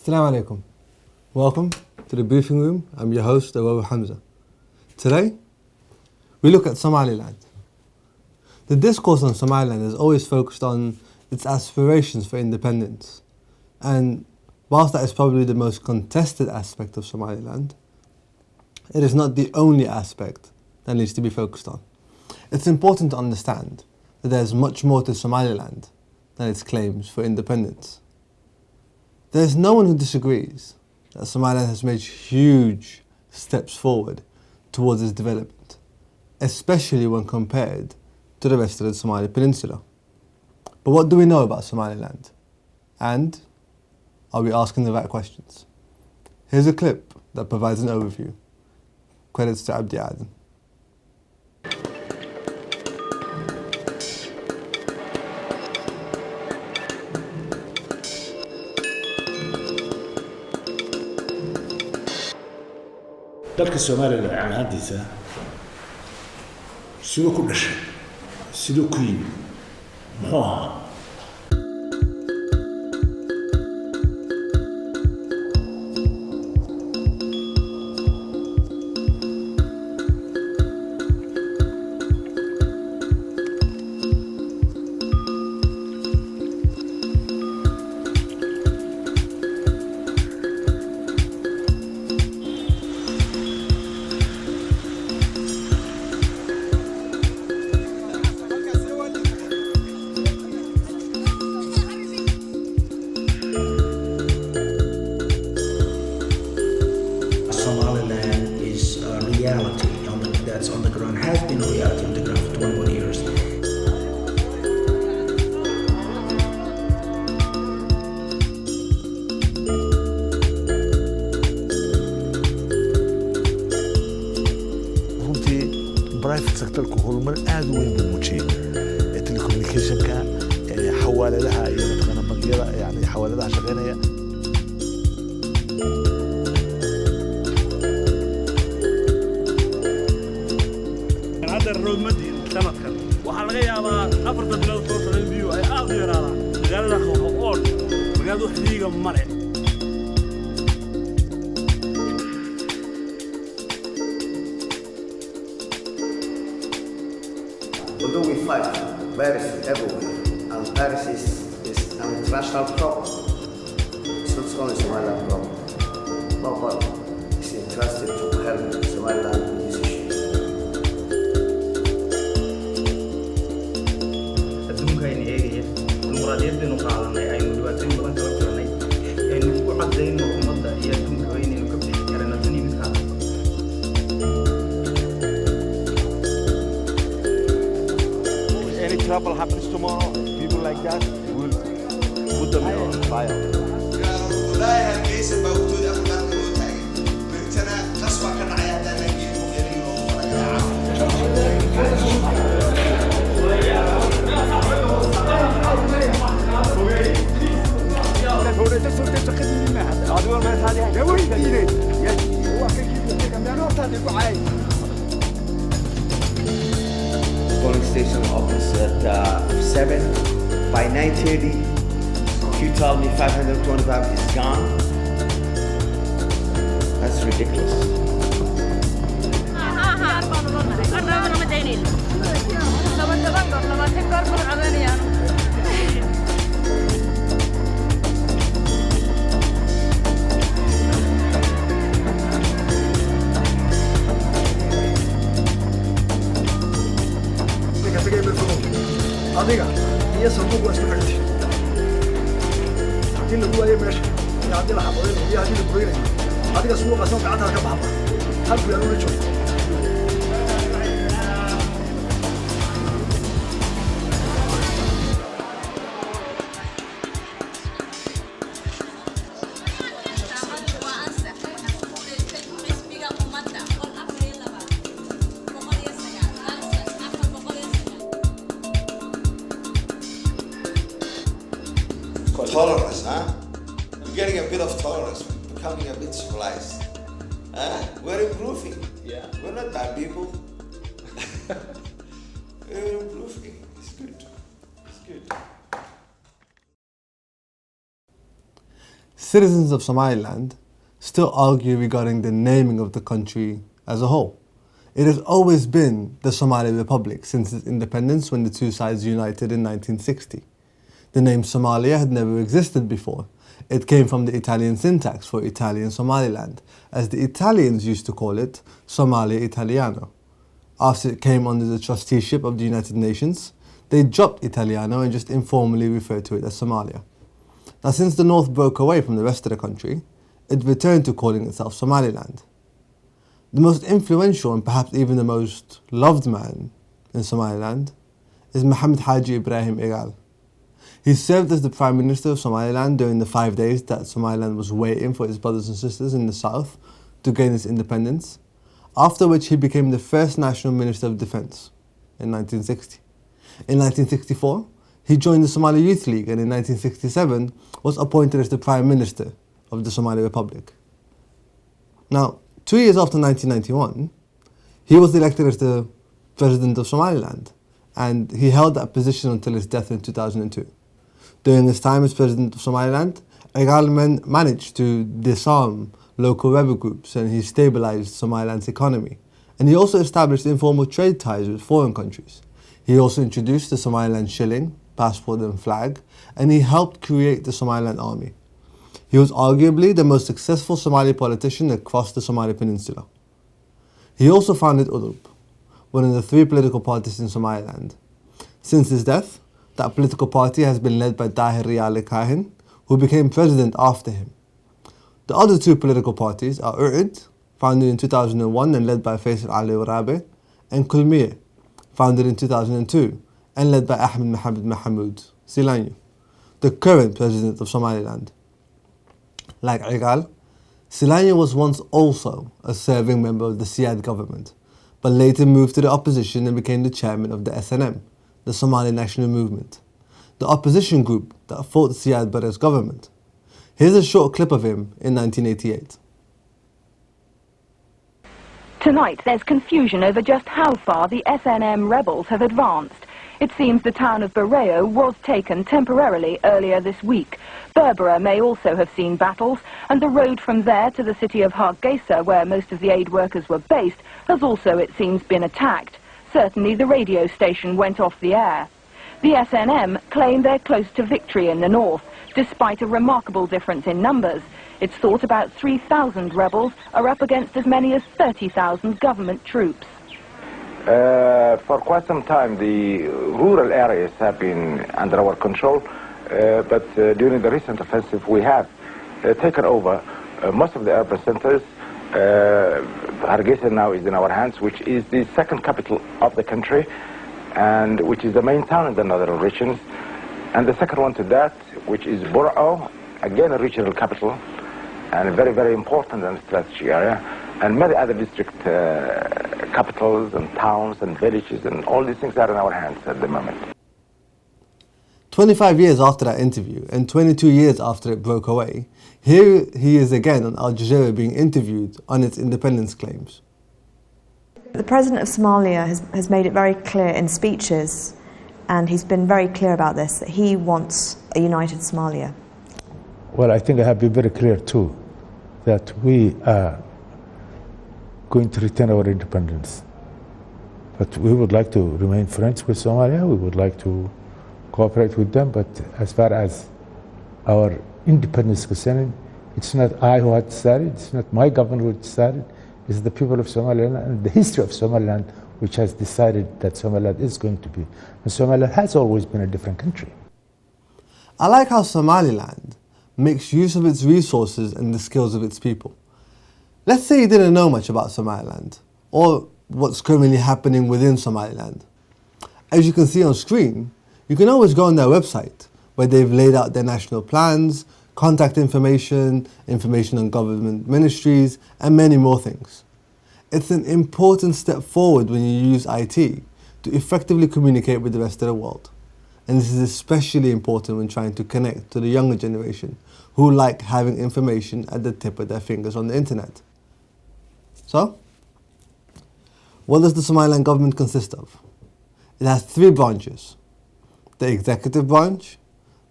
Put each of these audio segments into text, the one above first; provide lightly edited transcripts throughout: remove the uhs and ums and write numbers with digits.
Assalamu alaikum. Welcome to the briefing room. I'm your host, Awoowe Hamza. Today, we look at Somaliland. The discourse on Somaliland is always focused on its aspirations for independence. And whilst that is probably the most contested aspect of Somaliland, it is not the only aspect that needs to be focused on. It's important to understand that there's much more to Somaliland than its claims for independence. There's no one who disagrees that Somaliland has made huge steps forward towards its development, especially when compared to the rest of the Somali Peninsula. But what do we know about Somaliland? And are we asking the right questions? Here's a clip that provides an overview. Credits to Abdi Aden. dalka Soomaaliland ahaantiisa sidoo ku dhashay sidoo ku yimid muxuu ahaa Somaliland is a reality that's on the ground, has been a reality on the ground for 21 years. runtii private sectorku horumar aad u weyn buu muujiyey telecommunicationka xawaaladaha iyo mataqaana bangiyada yani xawaaladaha shaqeynaya الرومدين سنتكن waxaa laga yaabaa 4 bilood soo socday biyo ay aad u yaraadaan magaalada Xooqoon magaaladu xiliga mare Although we fight viruses everywhere, and viruses is an international problem, it's not only Somaliland problem. But it's interested to help Somaliland with this issue. dimuqraadiyadeenu qaadanay aynu dhibaatooyin badan kala jirnay aynu ku cadayno ummadda iyo adduunka inaynu ka bixi karana tan iyo midkaa any trouble happens tomorrow people like that will put them on fire Polling station opens at 7. By 9:30, Q told me 525 is gone. That's ridiculous. adiga iyo sanduuq waa isku xigtay hadii lagu waayo meesha iyo hadii la xabadeeyo iyo hadii la goynayo adiga suuqa soo gacanta ka baxba halku yaa loo joogo Tolerance, huh? We're getting a bit of tolerance, becoming a bit civilized. Huh? We're improving. Yeah. We're not bad people. We're improving. It's good. It's good. citizens of Somaliland still argue regarding the naming of the country as a whole. It has always been the Somali Republic since its independence when the two sides united in 1960. The name Somalia had never existed before. It came from the Italian syntax for Italian Somaliland, as the Italians used to call it Somalia Italiano. After it came under the trusteeship of the United Nations, they dropped Italiano and just informally referred to it as Somalia. Now, since the North broke away from the rest of the country, it returned to calling itself Somaliland. The most influential and perhaps even the most loved man in Somaliland is Mohammed Haji Ibrahim Igal. He served as the Prime Minister of Somaliland during the 5 days that Somaliland was waiting for its brothers and sisters in the south to gain its independence, after which he became the first National Minister of Defence in 1960. In 1964, he joined the Somali Youth League and in 1967 was appointed as the Prime Minister of the Somali Republic. Now, 2 years after 1991, he was elected as the President of Somaliland, and he held that position until his death in 2002. During his time as President of Somaliland, Igal managed to disarm local rebel groups and he stabilized Somaliland's economy. And he also established informal trade ties with foreign countries. He also introduced the Somaliland shilling, passport and flag, and he helped create the Somaliland Army. He was arguably the most successful Somali politician across the Somali Peninsula. He also founded Awoowe, one of the 3 political parties in Somaliland. Since his death, that political party has been led by Dahir Riyale Kahin, who became president after him. The other 2 political parties are U'ud, founded in 2001 and led by Faisal Ali Warabe, and Kulmiye, founded in 2002 and led by Ahmed Mohamed Mahamoud Silanyo, the current president of Somaliland. Like Igal, Silanyo was once also a serving member of the Siad government, but later moved to the opposition and became the chairman of the SNM, the Somali National Movement, the opposition group that fought Siad Barre's government. Here's a short clip of him in 1988. Tonight there's confusion over just how far the SNM rebels have advanced. It seems the town of Barreo was taken temporarily earlier this week. Berbera may also have seen battles, and the road from there to the city of Hargeisa, where most of the aid workers were based, has also, it seems, been attacked. Certainly the radio station went off the air. The SNM claim they're close to victory in the north, despite a remarkable difference in numbers. It's thought about 3,000 rebels are up against as many as 30,000 government troops. For quite some time, the rural areas have been under our control, but during the recent offensive, we have taken over most of the urban centers. Hargeisa now is in our hands, which is the second capital of the country, and which is the main town in the northern regions. And the second one to that, which is Burao, again a regional capital, and a very, very important and strategic area, and many other district capitals and towns and villages, and all these things are in our hands at the moment. 25 years after that interview and 22 years after it broke away, here he is again on Al Jazeera being interviewed on its independence claims. The President of Somalia has made it very clear in speeches, and he's been very clear about this, that he wants a united Somalia. Well, I think I have been very clear too, that we are going to retain our independence. But we would like to remain friends with Somalia, we would like to cooperate with them, but as far as our independence is concerned, it's not I who had decided, it's not my government who decided, it's the people of Somaliland and the history of Somaliland which has decided that Somaliland is going to be. And Somaliland has always been a different country. I like how Somaliland makes use of its resources and the skills of its people. Let's say you didn't know much about Somaliland, or what's currently happening within Somaliland. As you can see on screen, you can always go on their website, where they've laid out their national plans, contact information, information on government ministries, and many more things. It's an important step forward when you use IT to effectively communicate with the rest of the world. And this is especially important when trying to connect to the younger generation, who like having information at the tip of their fingers on the internet. So, what does the Somaliland government consist of? It has 3 branches: the executive branch,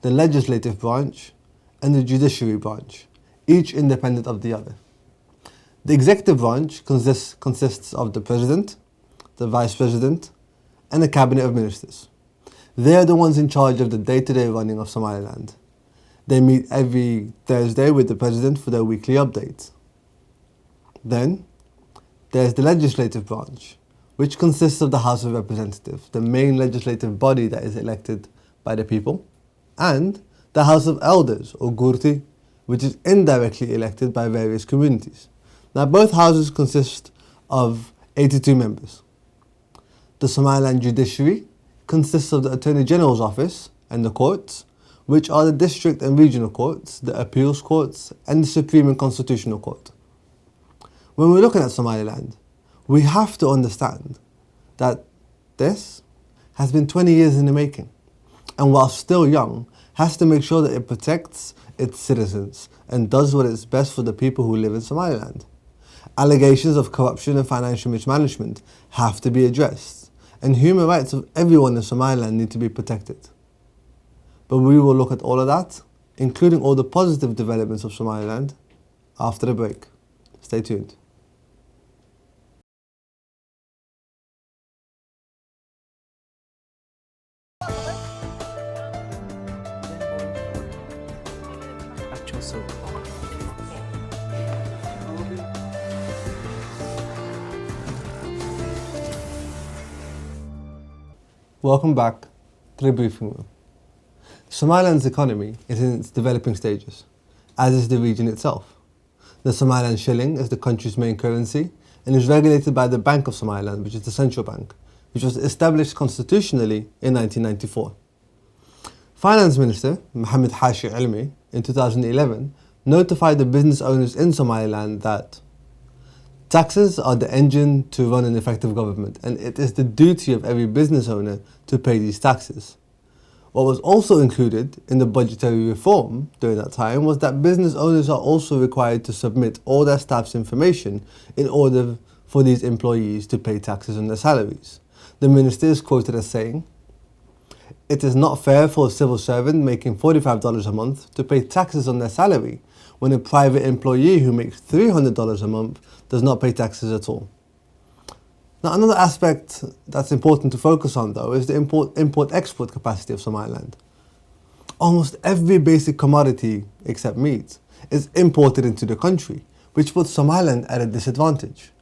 the legislative branch, and the judiciary branch, each independent of the other. The executive branch consists of the president, the vice president, and a cabinet of ministers. They are the ones in charge of the day-to-day running of Somaliland. They meet every Thursday with the president for their weekly updates. Then, there's the legislative branch, which consists of the House of Representatives, the main legislative body that is elected by the people, and the House of Elders, or Gurti, which is indirectly elected by various communities. Now, both houses consist of 82 members. The Somaliland judiciary consists of the Attorney General's office and the courts, which are the district and regional courts, the appeals courts, and the Supreme and Constitutional Court. When we're looking at Somaliland, we have to understand that this has been 20 years in the making, and while still young, has to make sure that it protects its citizens and does what is best for the people who live in Somaliland. Allegations of corruption and financial mismanagement have to be addressed, and human rights of everyone in Somaliland need to be protected. But we will look at all of that, including all the positive developments of Somaliland, after the break. Stay tuned. Welcome back to the briefing room. Somaliland's economy is in its developing stages, as is the region itself. The Somaliland shilling is the country's main currency and is regulated by the Bank of Somaliland, which is the central bank, which was established constitutionally in 1994. Finance Minister Mohammed Hashi Ilmi in 2011 notified the business owners in Somaliland that taxes are the engine to run an effective government, and it is the duty of every business owner to pay these taxes. What was also included in the budgetary reform during that time was that business owners are also required to submit all their staff's information in order for these employees to pay taxes on their salaries. The minister is quoted as saying, "It is not fair for a civil servant making $45 a month to pay taxes on their salary when a private employee who makes $300 a month does not pay taxes at all." Now, another aspect that's important to focus on, though, is the import-export capacity of Somaliland. Almost every basic commodity, except meat, is imported into the country, which puts Somaliland at a disadvantage.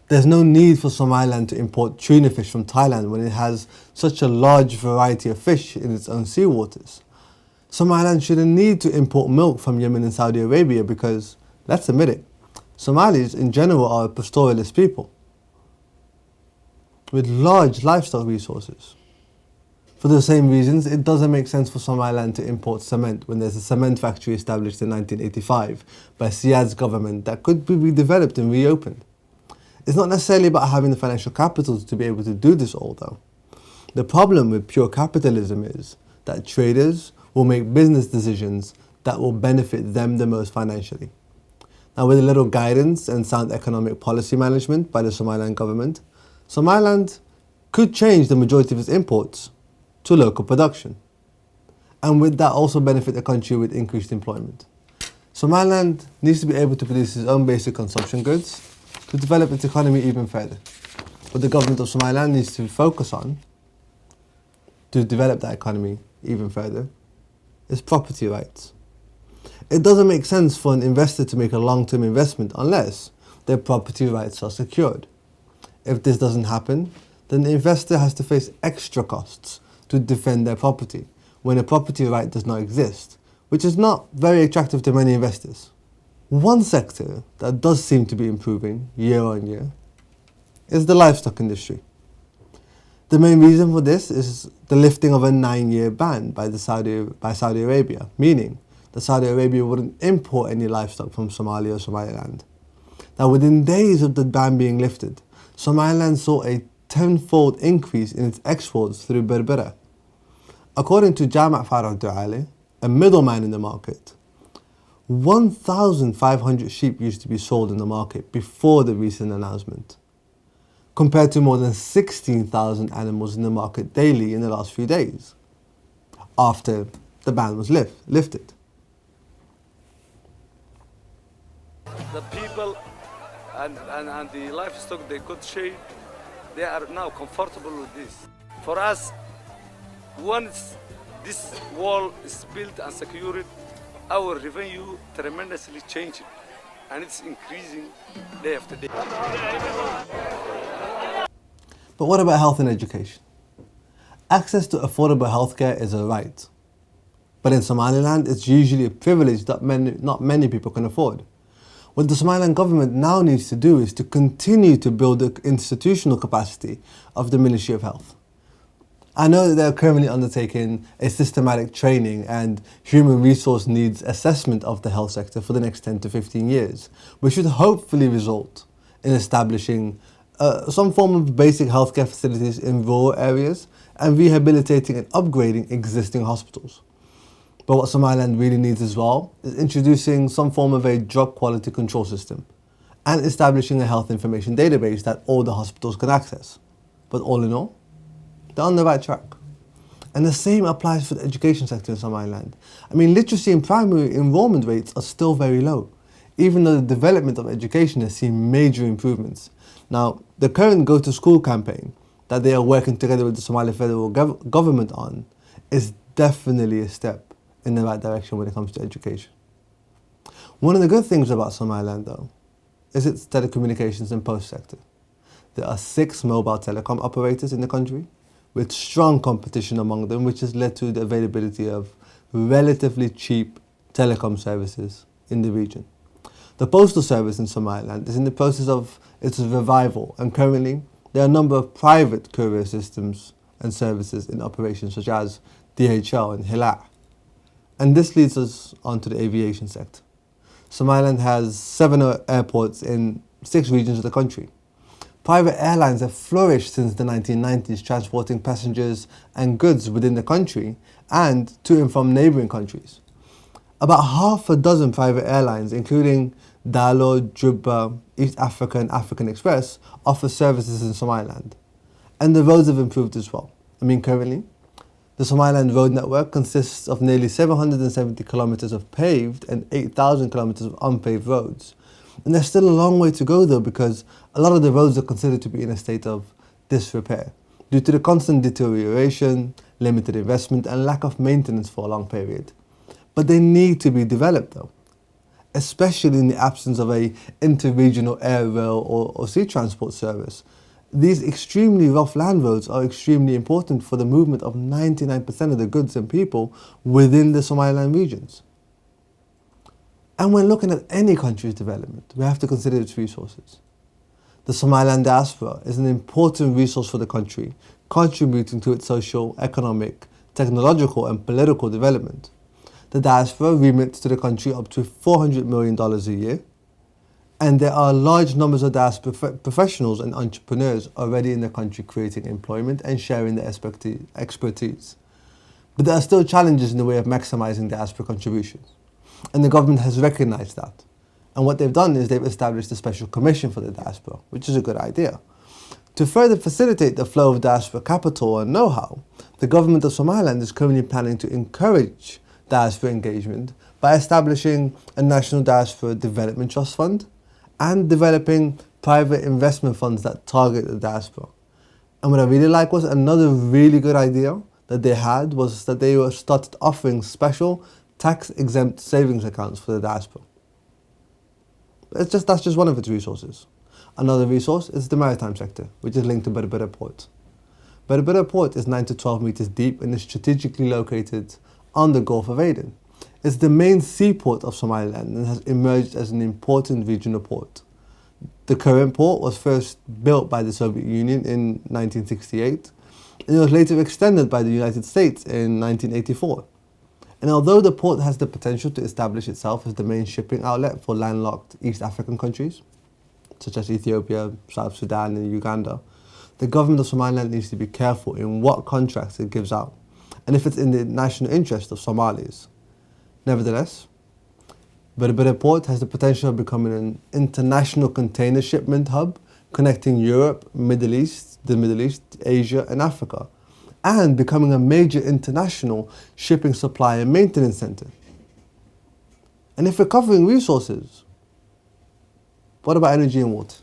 There's no need for Somaliland to import tuna fish from Thailand when it has such a large variety of fish in its own seawaters. Somaliland shouldn't need to import milk from Yemen and Saudi Arabia because, let's admit it, Somalis in general are a pastoralist people with large livestock resources. For the same reasons, it doesn't make sense for Somaliland to import cement when there's a cement factory established in 1985 by Siad's government that could be redeveloped and reopened. It's not necessarily about having the financial capital to be able to do this all, though. The problem with pure capitalism is that traders will make business decisions that will benefit them the most financially. Now, with a little guidance and sound economic policy management by the Somaliland government, Somaliland could change the majority of its imports to local production, and with that also benefit the country with increased employment. Somaliland needs to be able to produce its own basic consumption goods to develop its economy even further. What the government of Somaliland needs to focus on to develop that economy even further is property rights. It doesn't make sense for an investor to make a long-term investment unless their property rights are secured. If this doesn't happen, then the investor has to face extra costs to defend their property when a property right does not exist, which is not very attractive to many investors. One sector that does seem to be improving year on year is the livestock industry. The main reason for this is the lifting of a 9-year ban by Saudi Arabia, meaning that Saudi Arabia wouldn't import any livestock from Somalia or Somaliland. Now, within days of the ban being lifted, Somaliland saw a 10-fold increase in its exports through Berbera. According to Jama' Farah Du'ali, a middleman in the market, 1,500 sheep used to be sold in the market before the recent announcement, compared to more than 16,000 animals in the market daily in the last few days, after the ban was lifted. The people and the livestock they could shade, they are now comfortable with this. For us, once this wall is built and secured, our revenue tremendously changed, and it's increasing day after day. But what about health and education? Access to affordable healthcare is a right. But in Somaliland, it's usually a privilege that not many people can afford. What the Somaliland government now needs to do is to continue to build the institutional capacity of the Ministry of Health. I know that they're currently undertaking a systematic training and human resource needs assessment of the health sector for the next 10 to 15 years, which should hopefully result in establishing some form of basic healthcare facilities in rural areas and rehabilitating and upgrading existing hospitals. But what Somaliland really needs as well is introducing some form of a drug quality control system and establishing a health information database that all the hospitals can access. But all in all, they're on the right track. And the same applies for the education sector in Somaliland. I mean, literacy and primary enrollment rates are still very low, even though the development of education has seen major improvements. Now, the current Go to School campaign that they are working together with the Somali federal government on is definitely a step in the right direction when it comes to education. One of the good things about Somaliland, though, is its telecommunications and post sector. There are 6 mobile telecom operators in the country, with strong competition among them, which has led to the availability of relatively cheap telecom services in the region. The postal service in Somaliland is in the process of its revival, and currently there are a number of private courier systems and services in operation, such as DHL and Hila. And this leads us onto the aviation sector. Somaliland has 7 airports in 6 regions of the country. Private airlines have flourished since the 1990s, transporting passengers and goods within the country and to and from neighbouring countries. About half a dozen private airlines, including Dalo, Jubba, East Africa and African Express, offer services in Somaliland. And the roads have improved as well. I mean, currently, the Somaliland road network consists of nearly 770 kilometres of paved and 8,000 kilometres of unpaved roads. And there's still a long way to go though, because a lot of the roads are considered to be in a state of disrepair due to the constant deterioration, limited investment and lack of maintenance for a long period. But they need to be developed though, especially in the absence of a inter-regional air, rail or sea transport service. These extremely rough land roads are extremely important for the movement of 99% of the goods and people within the Somaliland regions. And when looking at any country's development, we have to consider its resources. The Somaliland diaspora is an important resource for the country, contributing to its social, economic, technological and political development. The diaspora remits to the country up to $400 million a year, and there are large numbers of diaspora professionals and entrepreneurs already in the country creating employment and sharing their expertise. But there are still challenges in the way of maximizing diaspora contributions, and the government has recognized that. And what they've done is they've established a special commission for the diaspora, which is a good idea. To further facilitate the flow of diaspora capital and know-how, the government of Somaliland is currently planning to encourage diaspora engagement by establishing a National Diaspora Development Trust Fund and developing private investment funds that target the diaspora. And what I really like was another really good idea that they had was that they started offering special tax-exempt savings accounts for the diaspora. That's just one of its resources. Another resource is the maritime sector, which is linked to Berbera Port. Berbera Port is 9 to 12 meters deep and is strategically located on the Gulf of Aden. It's the main seaport of Somaliland and has emerged as an important regional port. The current port was first built by the Soviet Union in 1968, and it was later extended by the United States in 1984. And although the port has the potential to establish itself as the main shipping outlet for landlocked East African countries, such as Ethiopia, South Sudan and Uganda, the government of Somaliland needs to be careful in what contracts it gives out, and if it's in the national interest of Somalis. Nevertheless, Berbera Port has the potential of becoming an international container shipment hub connecting Europe, the Middle East, Asia and Africa, and becoming a major international shipping supply and maintenance center. And if we're covering resources, What about energy and water?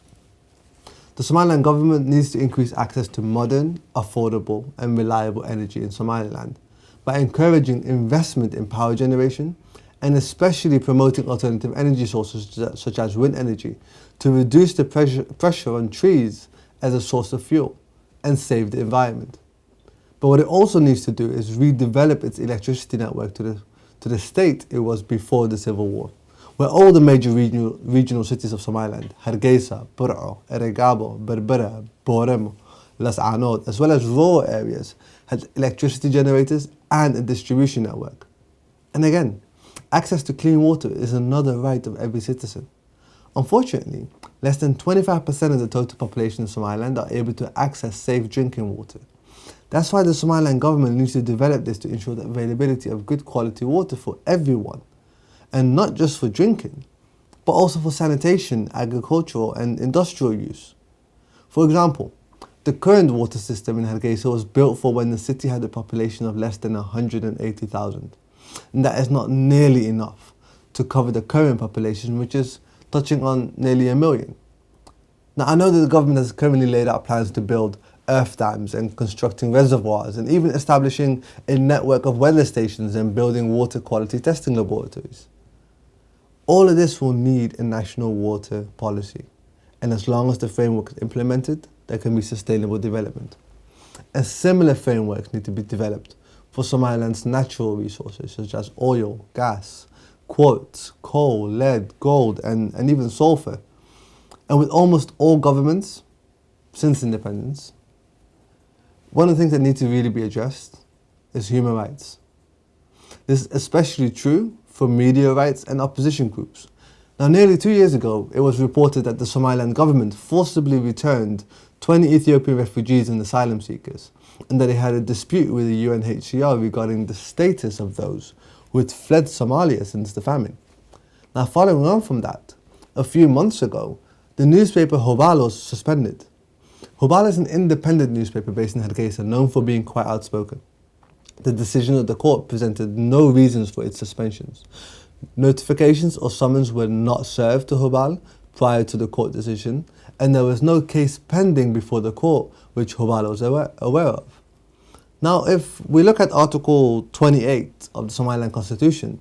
The Somaliland government needs to increase access to modern, affordable and reliable energy in Somaliland by encouraging investment in power generation and especially promoting alternative energy sources such as wind energy to reduce the pressure on trees as a source of fuel and save the environment. But what it also needs to do is redevelop its electricity network to the state it was before the civil war, where all the major regional cities of Somaliland, Hargeisa, Bur'o, Erigabo, Berbera, Boremo, Las Anod, as well as rural areas, had electricity generators and a distribution network. And again, access to clean water is another right of every citizen. Unfortunately, less than 25% of the total population of Somaliland are able to access safe drinking water. That's why the Somaliland government needs to develop this to ensure the availability of good quality water for everyone, and not just for drinking, but also for sanitation, agricultural and industrial use. For example, the current water system in Hargeisa was built for when the city had a population of less than 180,000. And that is not nearly enough to cover the current population, which is touching on nearly 1 million. Now, I know that the government has currently laid out plans to build earth dams and constructing reservoirs and even establishing a network of weather stations and building water quality testing laboratories. All of this will need a national water policy, and as long as the framework is implemented, there can be sustainable development. And similar frameworks need to be developed for Somaliland's natural resources such as oil, gas, quartz, coal, lead, gold and even sulfur. And with almost all governments since independence, one of the things that need to really be addressed is human rights. This is especially true for media rights and opposition groups. Now, nearly 2 years ago, it was reported that the Somaliland government forcibly returned 20 Ethiopian refugees and asylum seekers, and that it had a dispute with the UNHCR regarding the status of those who had fled Somalia since the famine. Now, following on from that, a few months ago, the newspaper Hobal was suspended. Hobal is an independent newspaper based in Hargeisa, known for being quite outspoken. The decision of the court presented no reasons for its suspensions. Notifications or summons were not served to Hobal prior to the court decision, and there was no case pending before the court which Hobal was aware of. Now, if we look at Article 28 of the Somaliland Constitution,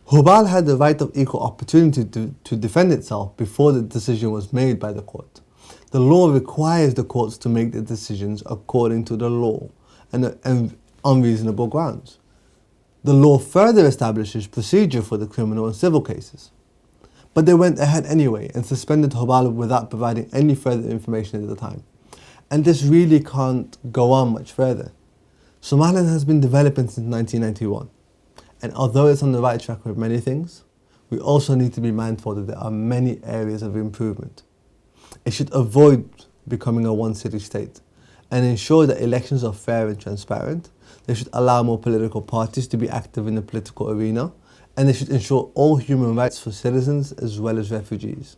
Hobal had the right of equal opportunity to defend itself before the decision was made by the court. The law requires the courts to make the decisions according to the law and unreasonable grounds. The law further establishes procedure for the criminal and civil cases. But they went ahead anyway and suspended Hobal without providing any further information at the time. And this really can't go on much further. Somaliland has been developing since 1991. And although it's on the right track with many things, we also need to be mindful that there are many areas of improvement. It should avoid becoming a one-city state and ensure that elections are fair and transparent. They should allow more political parties to be active in the political arena, and they should ensure all human rights for citizens as well as refugees.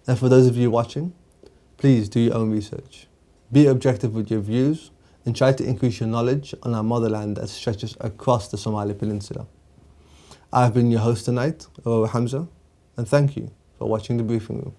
And for those of you watching, please do your own research. Be objective with your views and try to increase your knowledge on our motherland that stretches across the Somali Peninsula. I've been your host tonight, Awoowe Hamza, and thank you for watching The Briefing Room.